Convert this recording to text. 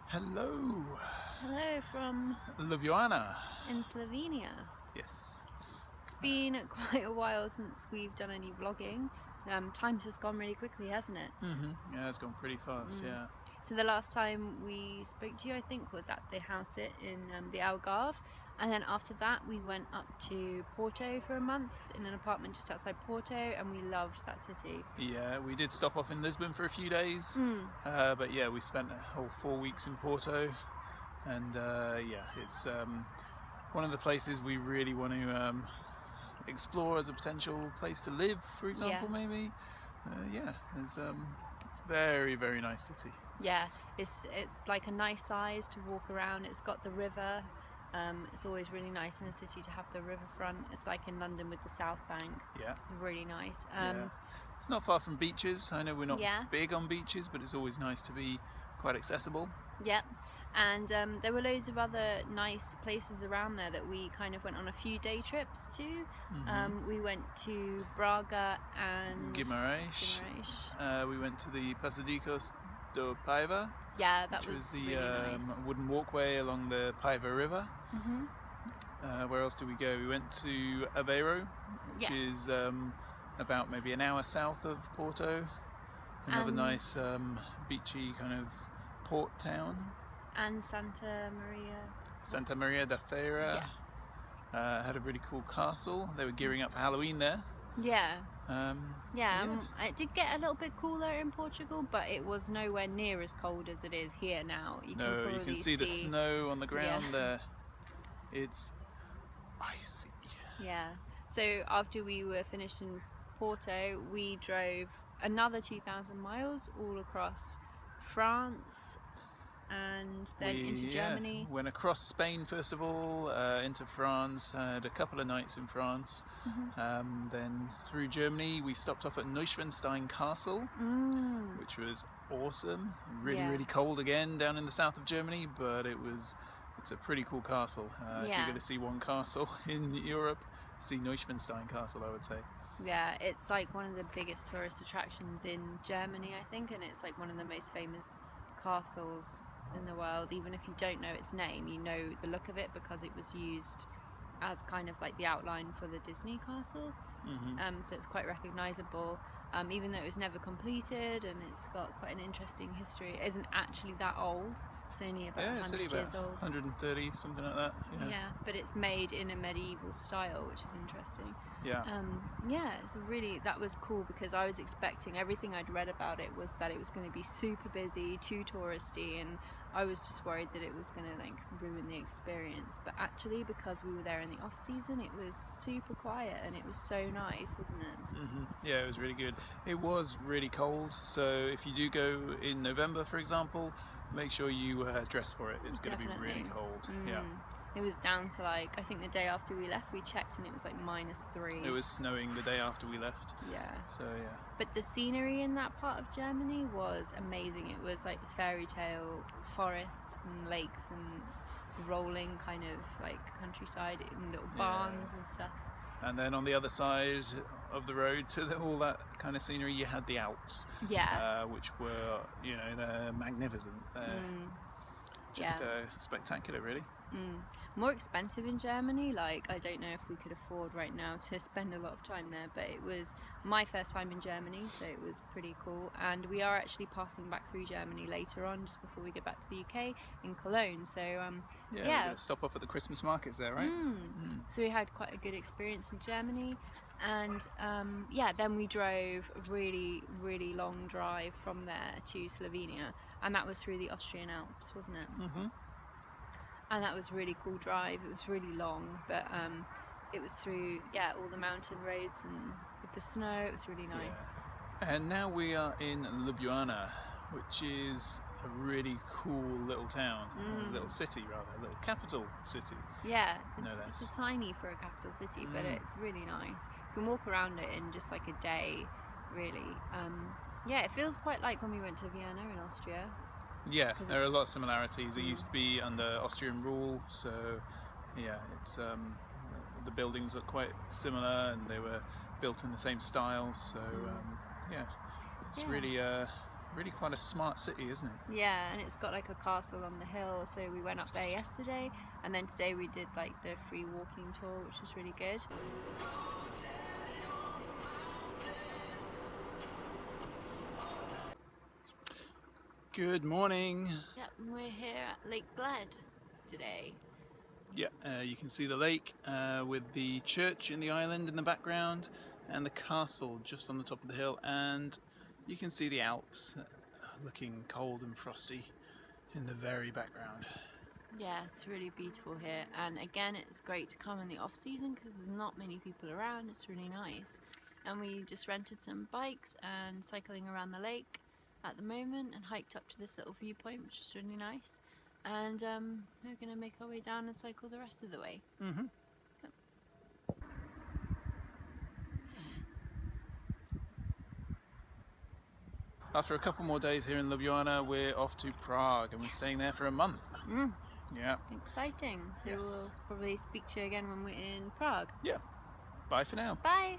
Hello, Hello from Ljubljana. in Slovenia. Yes. It's been quite a while since we've done any vlogging. Time's just gone really quickly, hasn't it? Yeah, it's gone pretty fast. Yeah. So the last time we spoke to you, I think, was at the house in the Algarve, and then after that we went up to Porto for a month in an apartment just outside Porto, and we loved that city. Yeah, we did stop off in Lisbon for a few days, but yeah, we spent a whole 4 weeks in Porto, and yeah, it's one of the places we really want to explore as a potential place to live, for example, maybe. Yeah, it's a very, very nice city. Yeah, it's like a nice size to walk around. It's got the river. It's always really nice in a city to have the riverfront. It's like in London with the South Bank. Yeah. It's really nice. Yeah. It's not far from beaches. I know we're not Yeah. big on beaches, but it's always nice to be quite accessible. Yeah, and there were loads of other nice places around there that we kind of went on a few day trips to. We went to Braga and GUIMARAES. We went to the Passadicos do Paiva. Yeah, that which was the really nice. wooden walkway along the Paiva River. Where else did we go? We went to Aveiro, which is about maybe an hour south of Porto. Another nice beachy kind of port town. And Santa Maria da Feira. Yes. Had a really cool castle. They were gearing up for Halloween there. Yeah. It did get a little bit cooler in Portugal, but it was nowhere near as cold as it is here now. You can see the snow on the ground there. It's icy. Yeah. So after we were finished in Porto, we drove another 2,000 miles all across France and then into Germany. Went across Spain first of all, into France, had a couple of nights in France, then through Germany. We stopped off at Neuschwanstein Castle, which was awesome. Really cold again down in the south of Germany, but it's a pretty cool castle. If you're going to see one castle in Europe, see Neuschwanstein Castle, I would say. Yeah, it's like one of the biggest tourist attractions in Germany, I think, and it's like one of the most famous castles in the world. Even if you don't know its name, you know the look of it because it was used as kind of like the outline for the Disney castle. So it's quite recognizable, even though it was never completed, and it's got quite an interesting history. It isn't actually that old. It's only about 100 years old. 130, something like that. Yeah, but it's made in a medieval style, which is interesting. That was cool because I was expecting, everything I'd read about it was that it was going to be super busy, too touristy, and I was just worried that it was going to like ruin the experience. But actually, because we were there in the off season, it was super quiet and it was so nice, wasn't it? Yeah, it was really good. It was really cold, so if you do go in November, for example, make sure you dress for it. It's going to be really cold. Yeah. It was down to like, I think the day after we left, we checked and it was like -3. It was snowing the day after we left. Yeah. So yeah. But the scenery in that part of Germany was amazing. It was like fairy tale forests and lakes and rolling kind of like countryside and little barns and stuff. And then on the other side of the road to all that kind of scenery, you had the Alps. Yeah. Which were, they're magnificent. They're just spectacular, really. More expensive in Germany. Like, I don't know if we could afford right now to spend a lot of time there, but it was my first time in Germany, so it was pretty cool. And we are actually passing back through Germany later on, just before we get back to the UK, in Cologne. So we're going to stop off at the Christmas markets there, right? So we had quite a good experience in Germany, and then we drove a really, really long drive from there to Slovenia, and that was through the Austrian Alps, wasn't it? And that was a really cool drive. It was really long, but it was through all the mountain roads and with the snow. It was really nice. And now we are in Ljubljana, which is a really cool little town, a little city rather, a little capital city. Yeah, it's tiny for a capital city, but it's really nice. You can walk around it in just like a day, really. It feels quite like when we went to Vienna in Austria. Yeah, there are a lot of similarities. It used to be under Austrian rule, so it's the buildings are quite similar and they were built in the same style. So it's really really quite a smart city, isn't it? Yeah, and it's got like a castle on the hill, so we went up there yesterday, and then today we did like the free walking tour, which was really good. Good morning. Yep, we're here at Lake Bled today. Yeah, you can see the lake with the church in the island in the background and the castle just on the top of the hill, and you can see the Alps looking cold and frosty in the very background. Yeah, it's really beautiful here, and again it's great to come in the off season because there's not many people around. It's really nice, and we just rented some bikes and cycling around the lake at the moment and hiked up to this little viewpoint, which is really nice, and we're going to make our way down and cycle the rest of the way. After a couple more days here in Ljubljana, we're off to Prague, and we're staying there for a month. Yeah. Exciting. So Yes. we'll probably speak to you again when we're in Prague. Yeah. Bye for now. Bye.